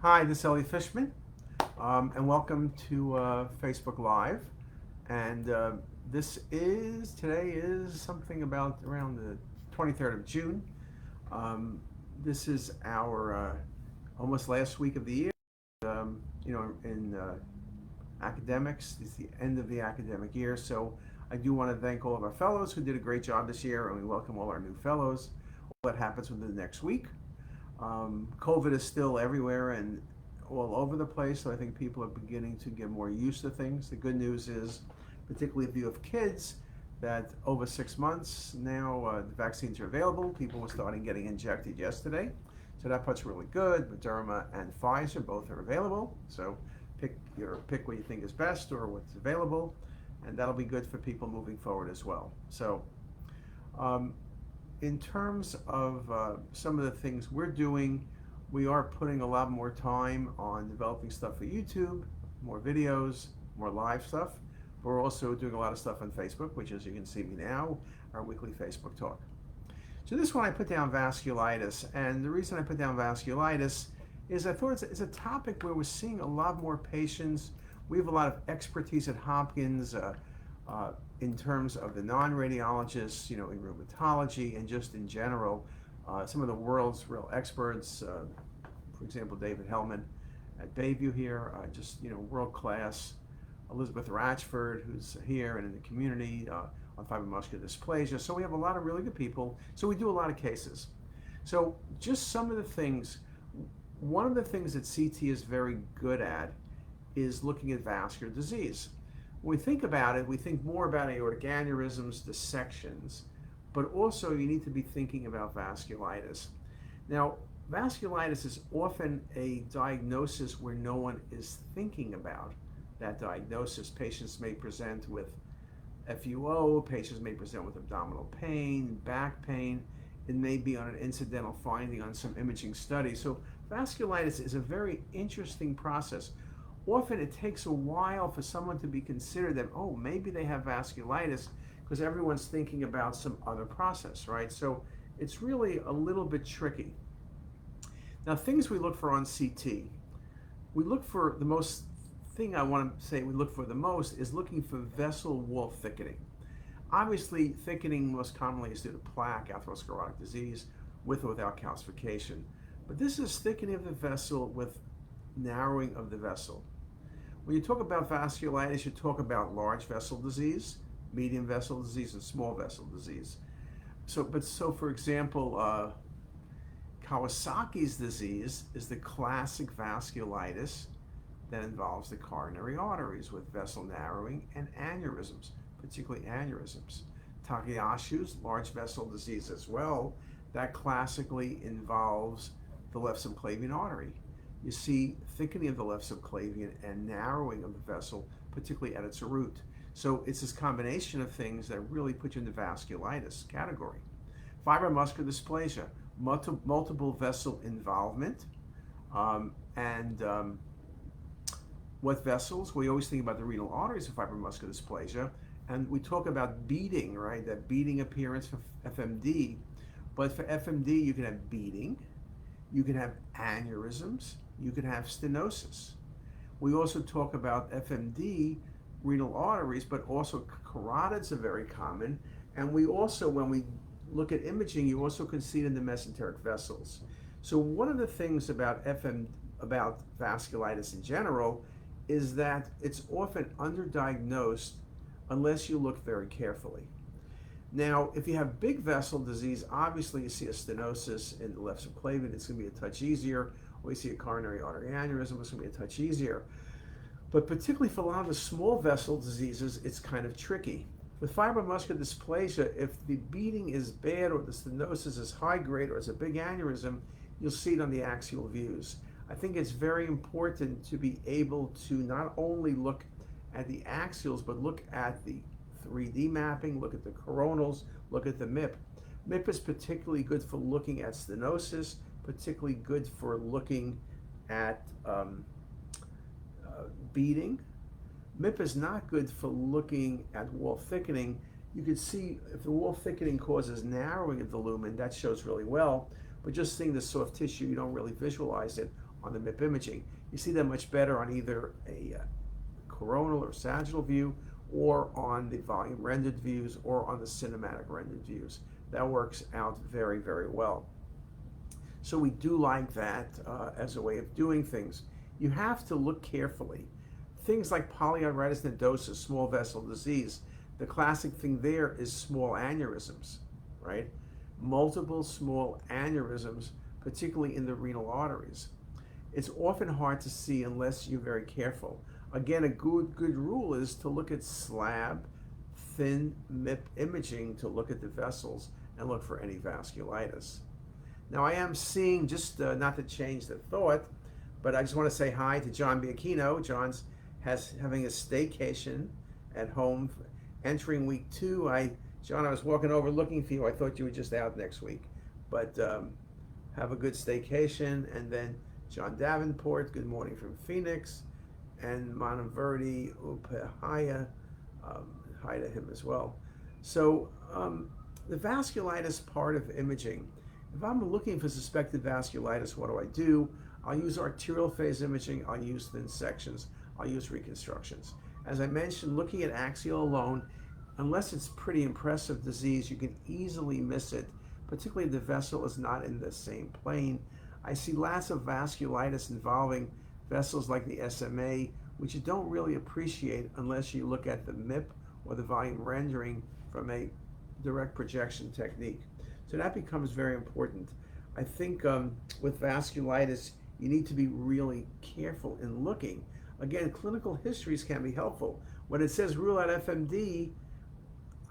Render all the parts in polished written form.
Hi, this is Elliot Fishman, and welcome to Facebook Live. And today is something about around the 23rd of June. This is our almost last week of the year. In academics, it's the end of the academic year. So I do want to thank all of our fellows who did a great job this year, and we welcome all our new fellows. All that happens within the next week. COVID is still everywhere and all over the place, so I think people are beginning to get more used to things. The good news is, particularly if you have kids, that over 6 months now the vaccines are available. People were starting getting injected yesterday, so that part's really good. Moderna and Pfizer both are available, so pick what you think is best or what's available, and that'll be good for people moving forward as well. So. In terms of some of the things we're doing, we are putting a lot more time on developing stuff for YouTube, more videos, more live stuff. We're also doing a lot of stuff on Facebook, which, as you can see me now, our weekly Facebook talk. So this one I put down vasculitis, and the reason I put down vasculitis is I thought it's a topic where we're seeing a lot more patients. We have a lot of expertise at Hopkins, in terms of the non-radiologists, in rheumatology and just in general. Some of the world's real experts, for example, David Hellman at Bayview here, world-class. Elizabeth Ratchford, who's here and in the community on fibromuscular dysplasia. So we have a lot of really good people. So we do a lot of cases. So just some of the things, one of the things that CT is very good at is looking at vascular disease. When we think about it, we think more about aortic aneurysms, dissections, but also you need to be thinking about vasculitis. Now, vasculitis is often a diagnosis where no one is thinking about that diagnosis. Patients may present with FUO, patients may present with abdominal pain, back pain. It may be on an incidental finding on some imaging study. So vasculitis is a very interesting process. Often it takes a while for someone to be considered that, oh, maybe they have vasculitis, because everyone's thinking about some other process, right? So it's really a little bit tricky. Now, things we look for on CT. We look for the most thing I want to say we look for the most is looking for vessel wall thickening. Obviously, thickening most commonly is due to plaque, atherosclerotic disease, with or without calcification. But this is thickening of the vessel with narrowing of the vessel. When you talk about vasculitis, you talk about large vessel disease, medium vessel disease, and small vessel disease. So for example, Kawasaki's disease is the classic vasculitis that involves the coronary arteries with vessel narrowing and aneurysms, particularly aneurysms. Takayasu's large vessel disease as well, that classically involves the left subclavian artery. You see thickening of the left subclavian and narrowing of the vessel, particularly at its root. So it's this combination of things that really put you in the vasculitis category. Fibromuscular dysplasia, multiple vessel involvement, what vessels? We always think about the renal arteries of fibromuscular dysplasia, and we talk about beading, right? That beading appearance for FMD, but for FMD you can have beading, you can have aneurysms, you can have stenosis. We also talk about FMD, renal arteries, but also carotids are very common. And we also, when we look at imaging, you also can see it in the mesenteric vessels. So one of the things about vasculitis in general is that it's often underdiagnosed unless you look very carefully. Now, if you have big vessel disease, obviously you see a stenosis in the left subclavian, it's going to be a touch easier. Or you see a coronary artery aneurysm, it's going to be a touch easier. But particularly for a lot of the small vessel diseases, it's kind of tricky. With fibromuscular dysplasia, if the beading is bad or the stenosis is high grade or it's a big aneurysm, you'll see it on the axial views. I think it's very important to be able to not only look at the axials, but look at the 3D mapping, look at the coronals, look at the MIP. MIP is particularly good for looking at stenosis, particularly good for looking at beading. MIP is not good for looking at wall thickening. You can see if the wall thickening causes narrowing of the lumen, that shows really well, but just seeing the soft tissue, you don't really visualize it on the MIP imaging. You see that much better on either a coronal or sagittal view, or on the volume rendered views, or on the cinematic rendered views. That works out very, very well. So we do like that as a way of doing things. You have to look carefully. Things like polyarteritis nodosa, small vessel disease, the classic thing there is small aneurysms, right? Multiple small aneurysms, particularly in the renal arteries. It's often hard to see unless you're very careful. Again, a good rule is to look at slab, thin MIP imaging to look at the vessels and look for any vasculitis. Now I am seeing, just not to change the thought, but I just want to say hi to John Biacchino. John's having a staycation at home, entering week 2. John, I was walking over looking for you. I thought you were just out next week, but have a good staycation. And then John Davenport, good morning from Phoenix, and Monteverdi Upahaya, hi to him as well. So the vasculitis part of imaging, if I'm looking for suspected vasculitis, what do? I'll use arterial phase imaging, I'll use thin sections, I'll use reconstructions. As I mentioned, looking at axial alone, unless it's pretty impressive disease, you can easily miss it, particularly if the vessel is not in the same plane. I see lots of vasculitis involving vessels like the SMA, which you don't really appreciate unless you look at the MIP or the volume rendering from a direct projection technique. So that becomes very important. I think with vasculitis, you need to be really careful in looking. Again, clinical histories can be helpful. When it says rule out FMD,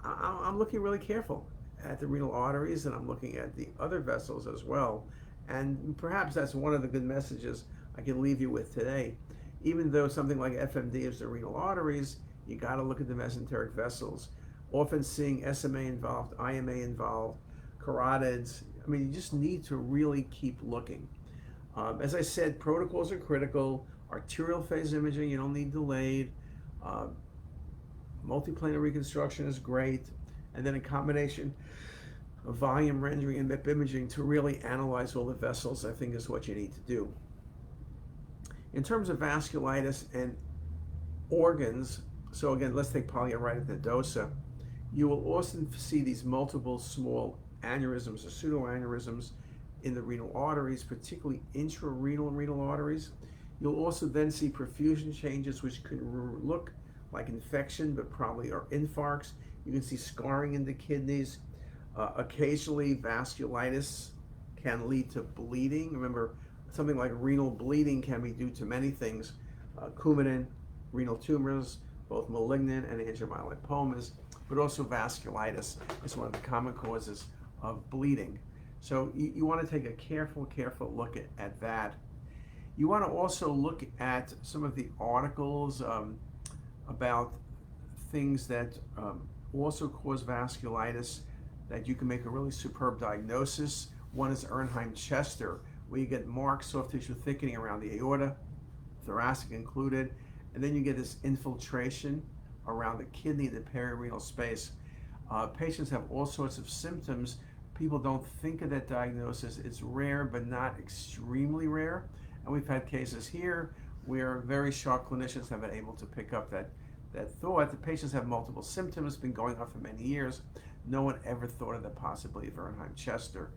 I'm looking really careful at the renal arteries, and I'm looking at the other vessels as well. And perhaps that's one of the good messages I can leave you with today. Even though something like FMD is the renal arteries, you got to look at the mesenteric vessels. Often seeing SMA involved, IMA involved, carotids. I mean, you just need to really keep looking. As I said, protocols are critical. Arterial phase imaging, you don't need delayed. Multiplanar reconstruction is great. And then a combination of volume rendering and MIP imaging to really analyze all the vessels, I think, is what you need to do. In terms of vasculitis and organs, so again, let's take polyarteritis nodosa. You will also see these multiple small aneurysms or pseudoaneurysms in the renal arteries, particularly intrarenal and renal arteries. You'll also then see perfusion changes, which could look like infection, but probably are infarcts. You can see scarring in the kidneys. Occasionally, vasculitis can lead to bleeding. Remember, something like renal bleeding can be due to many things. Coumadin, renal tumors, both malignant and angiomyolipomas, but also vasculitis is one of the common causes of bleeding. So you want to take a careful look at that. You want to also look at some of the articles about things that also cause vasculitis, that you can make a really superb diagnosis. One is Ernheim-Chester, where you get marked soft tissue thickening around the aorta, thoracic included, and then you get this infiltration around the kidney, the perirenal space. Patients have all sorts of symptoms. People don't think of that diagnosis. It's rare, but not extremely rare. And we've had cases here where very sharp clinicians have been able to pick up that thought. The patients have multiple symptoms, been going on for many years. No one ever thought of the possibility of Ernheim-Chester.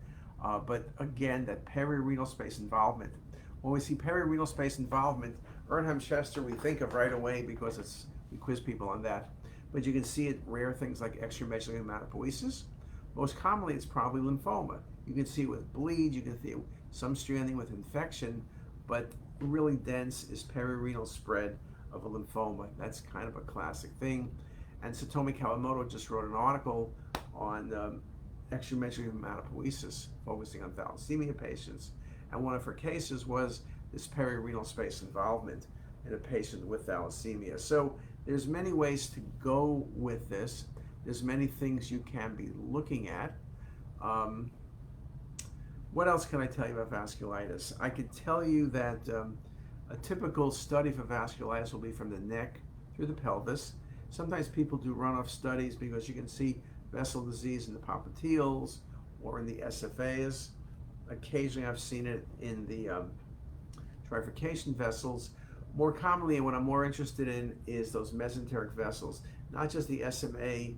But again, that perirenal space involvement. When we see perirenal space involvement, Ernheim-Chester we think of right away because we quiz people on that. But you can see it rare things like extramedullary hematopoiesis. Most commonly, it's probably lymphoma. You can see it with bleed, you can see some stranding with infection, but really dense is perirenal spread of a lymphoma. That's kind of a classic thing. And Satomi Kawamoto just wrote an article on extramedullary hematopoiesis, focusing on thalassemia patients. And one of her cases was this perirenal space involvement in a patient with thalassemia. So there's many ways to go with this. There's many things you can be looking at. What else can I tell you about vasculitis? I could tell you that a typical study for vasculitis will be from the neck through the pelvis. Sometimes people do runoff studies because you can see vessel disease in the popliteals or in the SFAs. Occasionally I've seen it in the trifurcation vessels. More commonly, and what I'm more interested in, is those mesenteric vessels, not just the SMA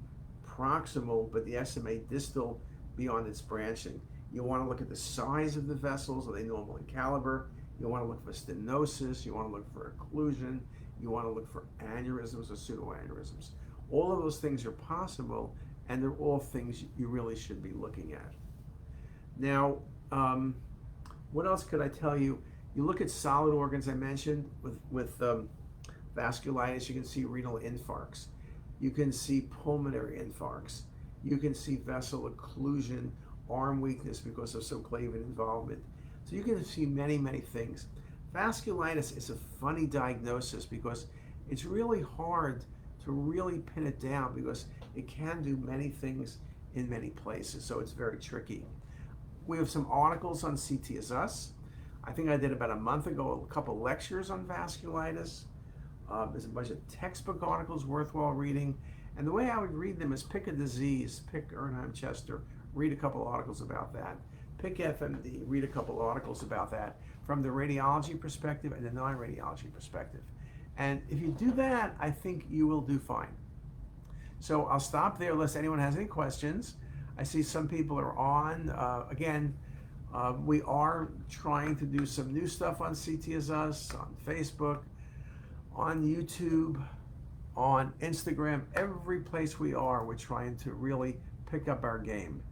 proximal, but the SMA distal beyond its branching. You want to look at the size of the vessels. Are they normal in caliber? You want to look for stenosis. You want to look for occlusion. You want to look for aneurysms or pseudoaneurysms. All of those things are possible, and they're all things you really should be looking at. Now, what else could I tell you? You look at solid organs, I mentioned, with vasculitis, you can see renal infarcts. You can see pulmonary infarcts. You can see vessel occlusion, arm weakness because of subclavian involvement. So you can see many, many things. Vasculitis is a funny diagnosis because it's really hard to really pin it down because it can do many things in many places, so it's very tricky. We have some articles on CTisus. I think I did about a month ago a couple lectures on vasculitis. There's a bunch of textbook articles worthwhile reading. And the way I would read them is pick a disease, pick Ernheim-Chester, read a couple articles about that. Pick FMD, read a couple articles about that from the radiology perspective and the non-radiology perspective. And if you do that, I think you will do fine. So I'll stop there unless anyone has any questions. I see some people are on. We are trying to do some new stuff on CTisus, on Facebook, on YouTube, on Instagram. Every place we're trying to really pick up our game.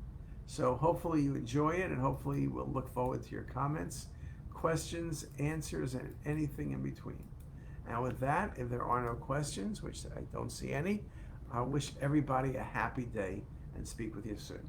So hopefully you enjoy it, and hopefully we'll look forward to your comments, questions, answers, and anything in between. And with that, if there are no questions, which I don't see any, I wish everybody a happy day and speak with you soon.